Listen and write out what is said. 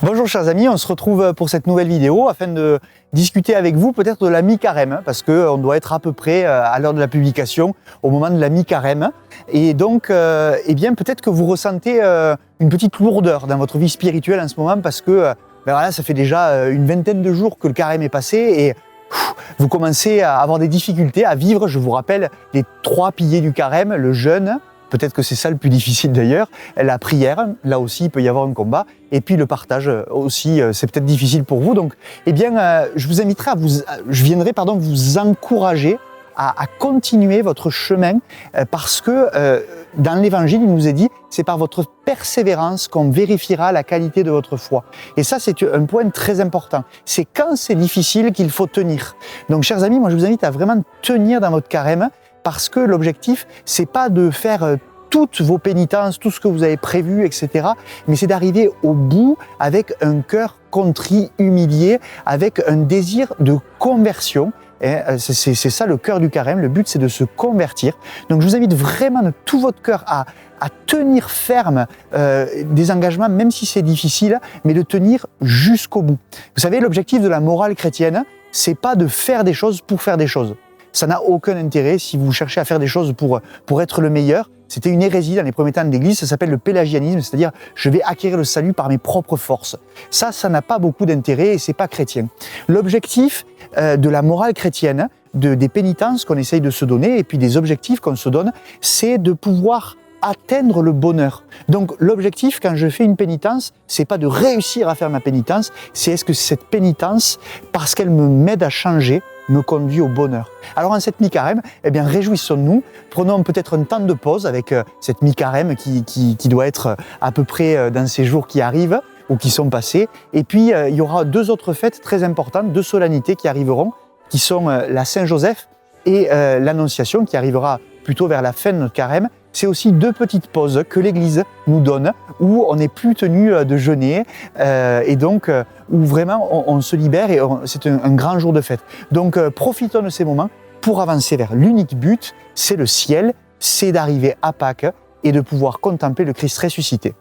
Bonjour chers amis, on se retrouve pour cette nouvelle vidéo afin de discuter avec vous peut-être de la mi-carême, parce qu'on doit être à peu près à l'heure de la publication, au moment de la mi-carême. Et donc, eh bien, peut-être que vous ressentez une petite lourdeur dans votre vie spirituelle en ce moment, parce que voilà, ça fait déjà une vingtaine de jours que le carême est passé et vous commencez à avoir des difficultés à vivre. Je vous rappelle les 3 piliers du carême: le jeûne. Peut-être que c'est ça le plus difficile d'ailleurs. La prière, là aussi il peut y avoir un combat. Et puis le partage aussi, c'est peut-être difficile pour vous. Donc, eh bien, je viendrai vous encourager à continuer votre chemin parce que dans l'Évangile, il nous est dit, c'est par votre persévérance qu'on vérifiera la qualité de votre foi. Et ça, c'est un point très important. C'est quand c'est difficile qu'il faut tenir. Donc, chers amis, moi je vous invite à vraiment tenir dans votre carême. Parce que l'objectif, c'est pas de faire toutes vos pénitences, tout ce que vous avez prévu, etc. Mais c'est d'arriver au bout avec un cœur contrit, humilié, avec un désir de conversion. C'est ça le cœur du carême. Le but, c'est de se convertir. Donc, je vous invite vraiment de tout votre cœur à tenir ferme des engagements, même si c'est difficile, mais de tenir jusqu'au bout. Vous savez, l'objectif de la morale chrétienne, c'est pas de faire des choses pour faire des choses. Ça n'a aucun intérêt si vous cherchez à faire des choses pour être le meilleur. C'était une hérésie dans les premiers temps de l'Église, ça s'appelle le pélagianisme, c'est-à-dire je vais acquérir le salut par mes propres forces. Ça n'a pas beaucoup d'intérêt et c'est pas chrétien. L'objectif de la morale chrétienne, des pénitences qu'on essaye de se donner et puis des objectifs qu'on se donne, c'est de pouvoir atteindre le bonheur. Donc l'objectif quand je fais une pénitence, c'est pas de réussir à faire ma pénitence, c'est est-ce que cette pénitence, parce qu'elle m'aide à changer, me conduit au bonheur. Alors en cette mi-carême, eh bien réjouissons-nous, prenons peut-être un temps de pause avec cette mi-carême qui doit être à peu près dans ces jours qui arrivent ou qui sont passés. Et puis il y aura 2 autres fêtes très importantes, 2 solennités qui arriveront, qui sont la Saint-Joseph et l'Annonciation qui arrivera plutôt vers la fin de notre carême. C'est aussi 2 petites pauses que l'Église nous donne où on n'est plus tenu de jeûner et donc où vraiment on se libère et c'est un grand jour de fête. Donc profitons de ces moments pour avancer vers l'unique but, c'est le ciel, c'est d'arriver à Pâques et de pouvoir contempler le Christ ressuscité.